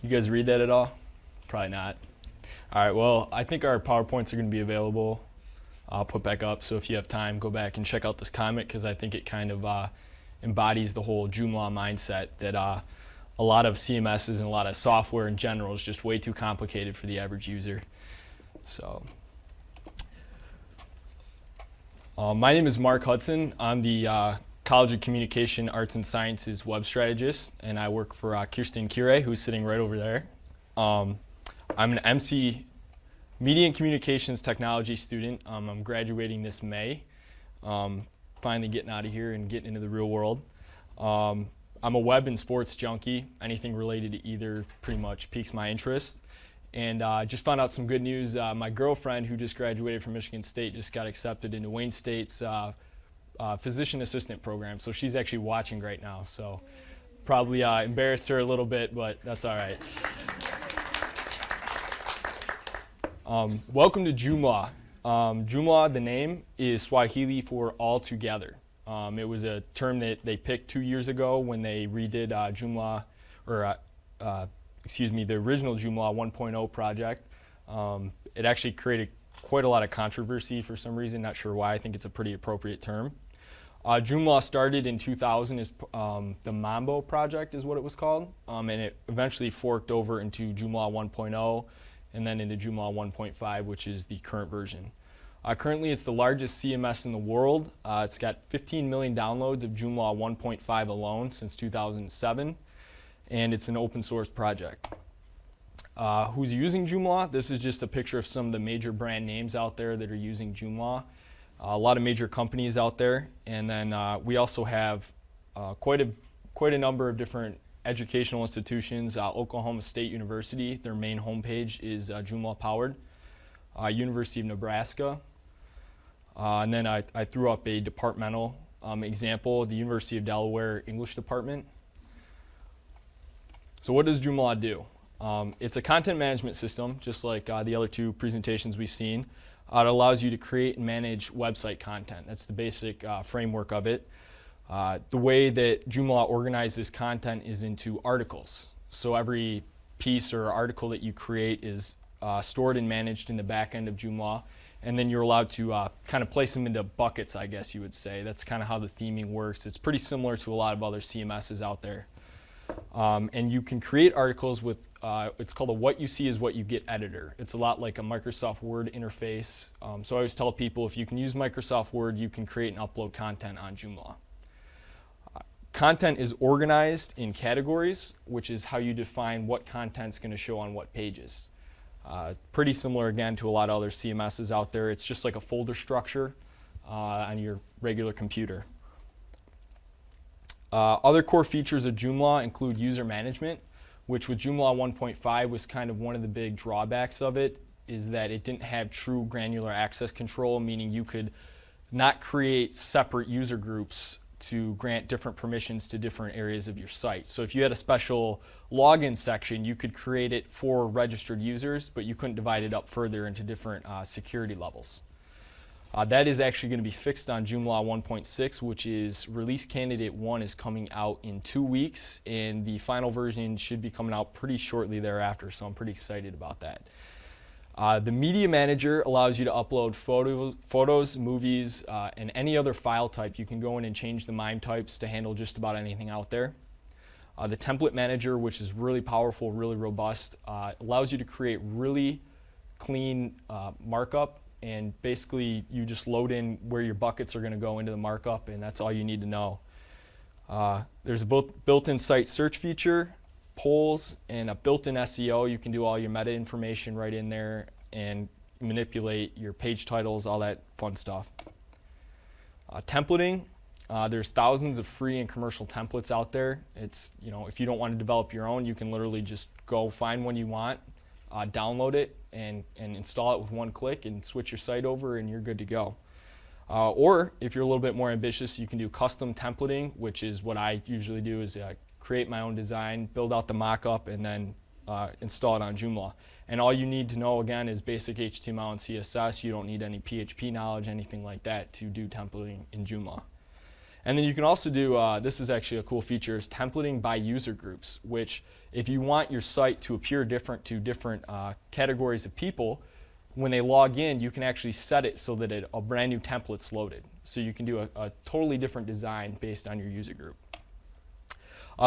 You guys read that at all? Probably not. All right, well, I think our PowerPoints are going to be available. I'll put back up, so if you have time, go back and check out this comic, because I think it kind of embodies the whole Joomla mindset that a lot of CMSs and a lot of software in general is just way too complicated for the average user. So, my name is Marc Hudson. I'm the College of Communication, Arts and Sciences web strategist, and I work for Kirsten Kire, who's sitting right over there. I'm an MC Media and Communications Technology student. I'm graduating this May. Finally getting out of here and getting into the real world. I'm a web and sports junkie. Anything related to either pretty much piques my interest. And just found out some good news. My girlfriend, who just graduated from Michigan State, just got accepted into Wayne State's physician assistant program. So she's actually watching right now. So probably embarrassed her a little bit, but that's all right. Welcome to Joomla. Joomla, the name, is Swahili for all together. It was a term that they picked 2 years ago when they redid Joomla, or the original Joomla 1.0 project. It actually created quite a lot of controversy for some reason, not sure why. I think it's a pretty appropriate term. Joomla started in 2000 as the Mambo project is what it was called, and it eventually forked over into Joomla 1.0 and then into Joomla 1.5, which is the current version. Currently, it's the largest CMS in the world. It's got 15 million downloads of Joomla 1.5 alone since 2007, and it's an open source project. Who's using Joomla? This is just a picture of some of the major brand names out there that are using Joomla. A lot of major companies out there, and then we also have quite a number of different educational institutions. Oklahoma State University, their main homepage is Joomla powered. University of Nebraska. And then I threw up a departmental example, the University of Delaware English Department. So what does Joomla do? It's a content management system, just like the other two presentations we've seen. It allows you to create and manage website content. That's the basic framework of it. The way that Joomla organizes content is into articles. So every piece or article that you create is stored and managed in the back end of Joomla, and then you're allowed to kind of place them into buckets, I guess you would say. That's kind of how the theming works. It's pretty similar to a lot of other CMSs out there. And you can create articles with, it's called a what you see is what you get editor. It's a lot like a Microsoft Word interface. So I always tell people, if you can use Microsoft Word, you can create and upload content on Joomla. Content is organized in categories, which is how you define what content's going to show on what pages. Pretty similar, again, to a lot of other CMSs out there. It's just like a folder structure on your regular computer. Other core features of Joomla include user management, which with Joomla 1.5 was kind of one of the big drawbacks of it, is that it didn't have true granular access control, meaning you could not create separate user groups to grant different permissions to different areas of your site. So if you had a special login section, you could create it for registered users, but you couldn't divide it up further into different security levels. That is actually going to be fixed on Joomla 1.6, which is release candidate 1 is coming out in 2 weeks, and the final version should be coming out pretty shortly thereafter, so I'm pretty excited about that. The Media Manager allows you to upload photos, movies, and any other file type. You can go in and change the MIME types to handle just about anything out there. The Template Manager, which is really powerful, really robust, allows you to create really clean markup, and basically you just load in where your buckets are going to go into the markup, and that's all you need to know. There's a built-in site search feature, polls, and a built-in SEO. You can do all your meta information right in there and manipulate your page titles, all that fun stuff. Templating, there's thousands of free and commercial templates out there. It's, you know, if you don't want to develop your own, you can literally just go find one you want, download it, and install it with one click and switch your site over, and you're good to go. Or if you're a little bit more ambitious, you can do custom templating, which is what I usually do, is create my own design, build out the mock-up, and then install it on Joomla. And all you need to know, again, is basic HTML and CSS. You don't need any PHP knowledge, anything like that, to do templating in Joomla. And then you can also do, this is actually a cool feature, is templating by user groups, which if you want your site to appear different to different categories of people, when they log in, you can actually set it so that a brand new template's loaded. So you can do a totally different design based on your user group.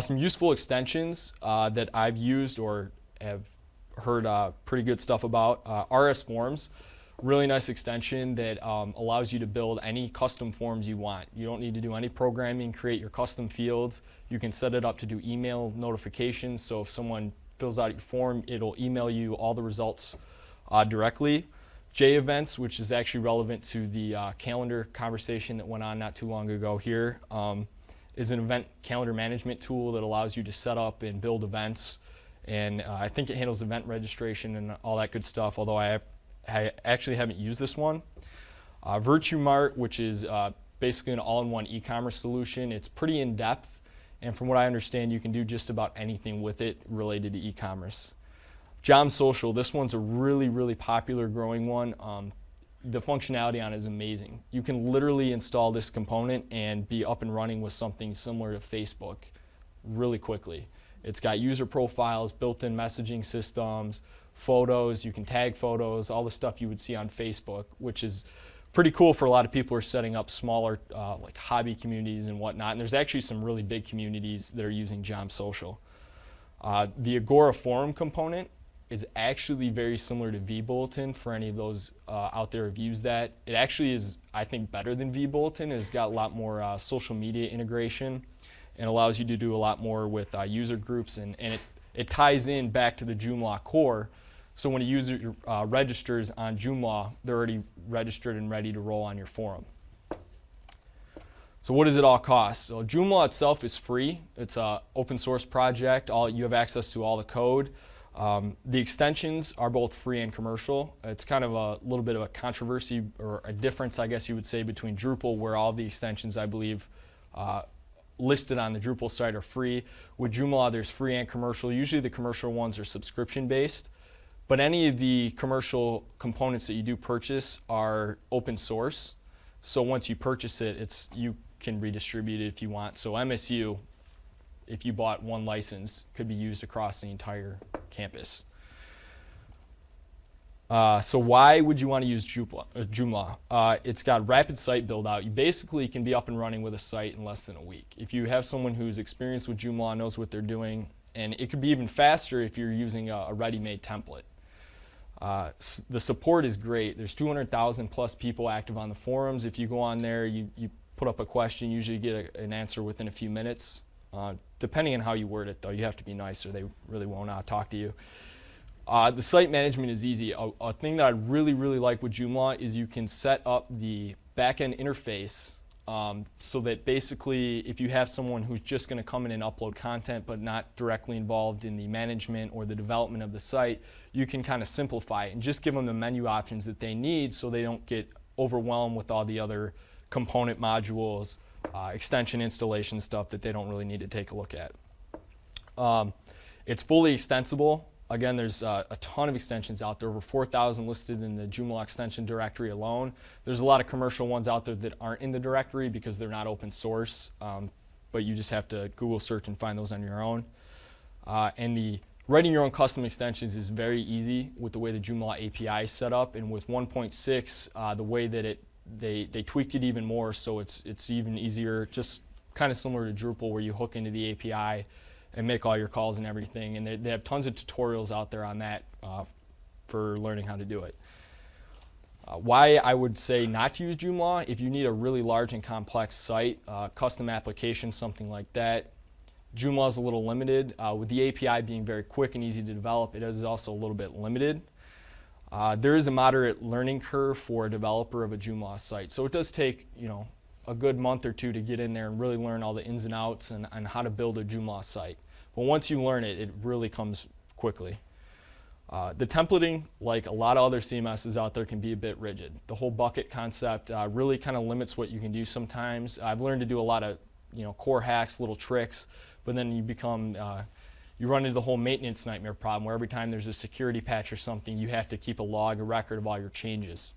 Some useful extensions that I've used or have heard pretty good stuff about. RS Forms, really nice extension that allows you to build any custom forms you want. You don't need to do any programming, create your custom fields. You can set it up to do email notifications, so if someone fills out your form, it'll email you all the results directly. JEvents, which is actually relevant to the calendar conversation that went on not too long ago here, is an event calendar management tool that allows you to set up and build events. And I think it handles event registration and all that good stuff, although I actually haven't used this one. VirtueMart, which is basically an all-in-one e-commerce solution. It's pretty in-depth, and from what I understand, you can do just about anything with it related to e-commerce. Joomla Social, this one's a really, really popular growing one. The functionality on it is amazing. You can literally install this component and be up and running with something similar to Facebook really quickly. It's got user profiles, built-in messaging systems, photos, you can tag photos, all the stuff you would see on Facebook, which is pretty cool for a lot of people who are setting up smaller like hobby communities and whatnot. And there's actually some really big communities that are using Joomla Social. The Agora forum component is actually very similar to vBulletin for any of those out there who've used that. It actually is, I think, better than vBulletin. It's got a lot more social media integration and allows you to do a lot more with user groups, and it ties in back to the Joomla core. So when a user registers on Joomla, they're already registered and ready to roll on your forum. So what does it all cost? So Joomla itself is free. It's an open source project. You have access to all the code. The extensions are both free and commercial. It's kind of a little bit of a controversy, or a difference, I guess you would say, between Drupal, where all the extensions, I believe, listed on the Drupal site are free. With Joomla, there's free and commercial. Usually the commercial ones are subscription-based, but any of the commercial components that you do purchase are open source. So once you purchase it, you can redistribute it if you want. So MSU, if you bought one license, could be used across the entire campus. So why would you want to use Joomla? It's got rapid site build out. You basically can be up and running with a site in less than a week. If you have someone who's experienced with Joomla, knows what they're doing, and it could be even faster if you're using a ready-made template. The support is great. There's 200,000 plus people active on the forums. If you go on there, you put up a question, usually get an answer within a few minutes. Depending on how you word it, though, you have to be nice or they really won't talk to you. The site management is easy. A thing that I really, really like with Joomla is you can set up the back-end interface so that basically if you have someone who's just going to come in and upload content but not directly involved in the management or the development of the site, you can kind of simplify it and just give them the menu options that they need so they don't get overwhelmed with all the other component modules, extension installation stuff that they don't really need to take a look at. It's fully extensible. Again, there's a ton of extensions out there, over 4,000 listed in the Joomla extension directory alone. There's a lot of commercial ones out there that aren't in the directory because they're not open source, but you just have to Google search and find those on your own. And writing your own custom extensions is very easy with the way the Joomla API is set up, and with 1.6, the way that they tweaked it even more, so it's even easier, just kind of similar to Drupal where you hook into the API and make all your calls and everything. And they have tons of tutorials out there on that for learning how to do it. Why I would say not to use Joomla: if you need a really large and complex site, custom application, something like that, Joomla is a little limited. With the API being very quick and easy to develop, it is also a little bit limited. There is a moderate learning curve for a developer of a Joomla site, so it does take a good month or two to get in there and really learn all the ins and outs and how to build a Joomla site. But once you learn it, it really comes quickly. The templating, like a lot of other CMSs out there, can be a bit rigid. The whole bucket concept really kind of limits what you can do sometimes. I've learned to do a lot of core hacks, little tricks, but then you run into the whole maintenance nightmare problem where every time there's a security patch or something, you have to keep a log, a record of all your changes.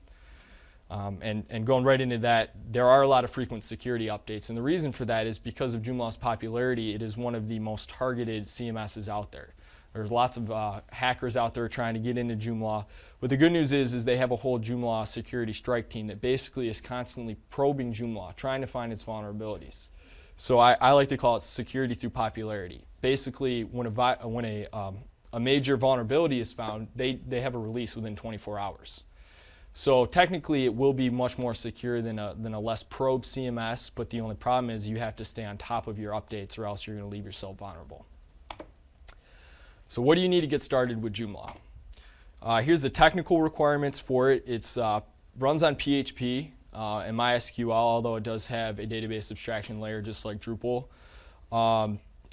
And going right into that, there are a lot of frequent security updates. And the reason for that is because of Joomla's popularity, it is one of the most targeted CMSs out there. There's lots of hackers out there trying to get into Joomla. But the good news is they have a whole Joomla security strike team that basically is constantly probing Joomla, trying to find its vulnerabilities. So I like to call it security through popularity. Basically, when a major vulnerability is found, they have a release within 24 hours. So technically, it will be much more secure than a less probed CMS, but the only problem is you have to stay on top of your updates or else you're going to leave yourself vulnerable. So what do you need to get started with Joomla? Here's the technical requirements for it. It runs on PHP and MySQL, although it does have a database abstraction layer just like Drupal.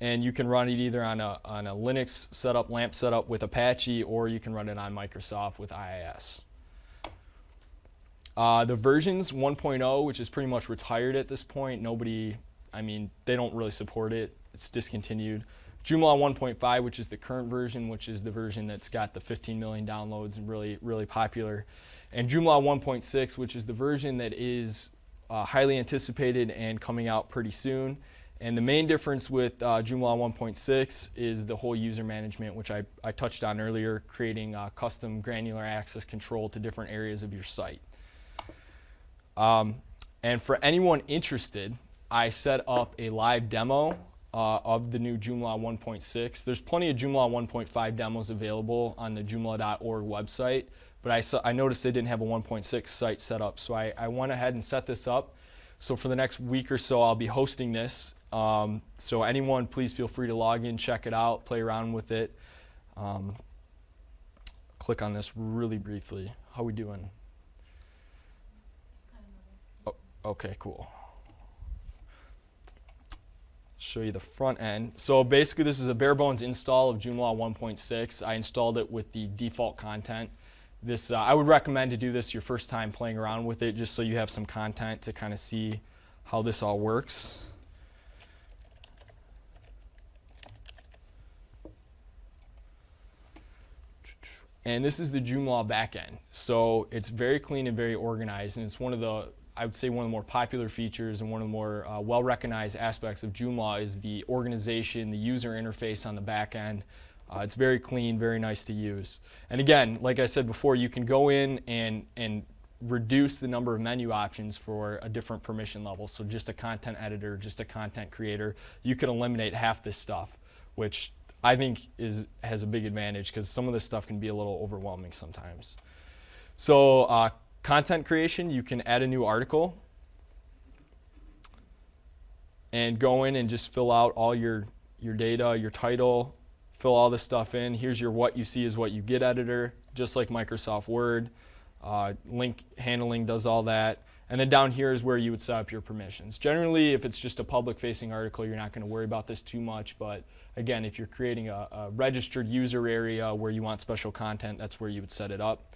And you can run it either on a Linux setup, LAMP setup with Apache, or you can run it on Microsoft with IIS. The version's 1.0, which is pretty much retired at this point. They don't really support it. It's discontinued. Joomla 1.5, which is the current version, which is the version that's got the 15 million downloads and really, really popular. And Joomla 1.6, which is the version that is highly anticipated and coming out pretty soon. And the main difference with Joomla 1.6 is the whole user management, which I touched on earlier, creating custom granular access control to different areas of your site. And for anyone interested, I set up a live demo of the new Joomla 1.6. There's plenty of Joomla 1.5 demos available on the joomla.org website, but I noticed they didn't have a 1.6 site set up, so I went ahead and set this up. So for the next week or so, I'll be hosting this. So anyone, please feel free to log in, check it out, play around with it. Click on this really briefly. How we doing? Oh, okay, cool. Show you the front end. So basically this is a bare bones install of Joomla 1.6. I installed it with the default content. This I would recommend to do this your first time playing around with it, just so you have some content to kind of see how this all works. And this is the Joomla backend. So it's very clean and very organized, and it's one of the more popular features and one of the more well-recognized aspects of Joomla is the organization, the user interface on the back end. It's very clean, very nice to use. And again, like I said before, you can go in and reduce the number of menu options for a different permission level. So just a content editor, just a content creator, you can eliminate half this stuff, which I think has a big advantage because some of this stuff can be a little overwhelming sometimes. So content creation, you can add a new article and go in and just fill out all your data, your title, fill all this stuff in. Here's your what you see is what you get editor, just like Microsoft Word. Link handling does all that. And then down here is where you would set up your permissions. Generally, if it's just a public-facing article, you're not going to worry about this too much. But again, if you're creating a registered user area where you want special content, that's where you would set it up.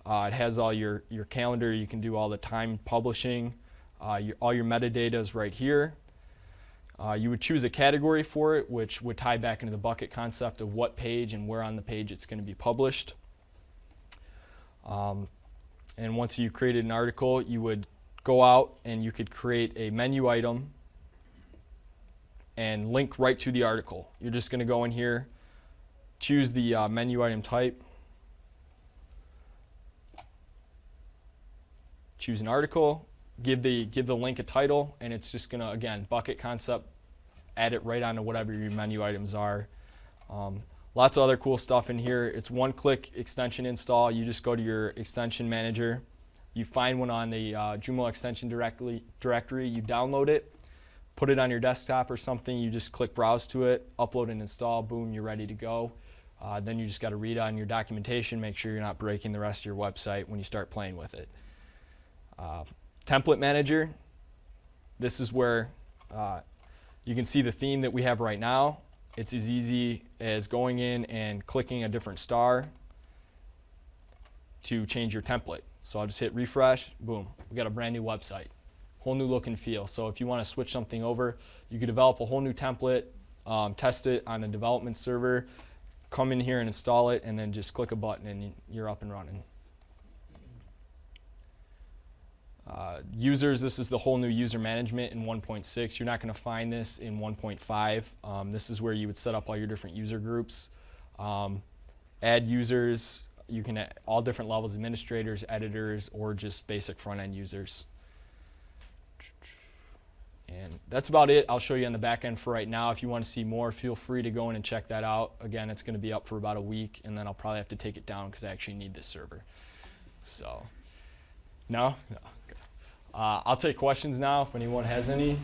It has all your calendar. You can do all the time publishing. All your metadata is right here. You would choose a category for it, which would tie back into the bucket concept of what page and where on the page it's going to be published. And once you created an article, you would go out and you could create a menu item and link right to the article. You're just going to go in here, choose the menu item type, choose an article, give the link a title, and it's just going to, again, bucket concept, add it right onto whatever your menu items are. Lots of other cool stuff in here. It's one-click extension install. You just go to your extension manager. You find one on the Joomla extension directory. You download it, put it on your desktop or something. You just click browse to it, upload and install. Boom, you're ready to go. Then you just got to read on your documentation, make sure you're not breaking the rest of your website when you start playing with it. Template manager. This is where you can see the theme that we have right now. It's as easy as going in and clicking a different star to change your template. So I'll just hit refresh, boom, we got a brand new website, whole new look and feel. So if you want to switch something over, you could develop a whole new template, test it on a development server, come in here and install it, and then just click a button and you're up and running. Users, this is the whole new user management in 1.6. You're not going to find this in 1.5. This is where you would set up all your different user groups. Add users, you can add all different levels, administrators, editors, or just basic front-end users. And that's about it. I'll show you on the back end for right now. If you want to see more, feel free to go in and check that out. Again, it's going to be up for about a week, and then I'll probably have to take it down because I actually need this server. So, no? No. I'll take questions now if anyone has any.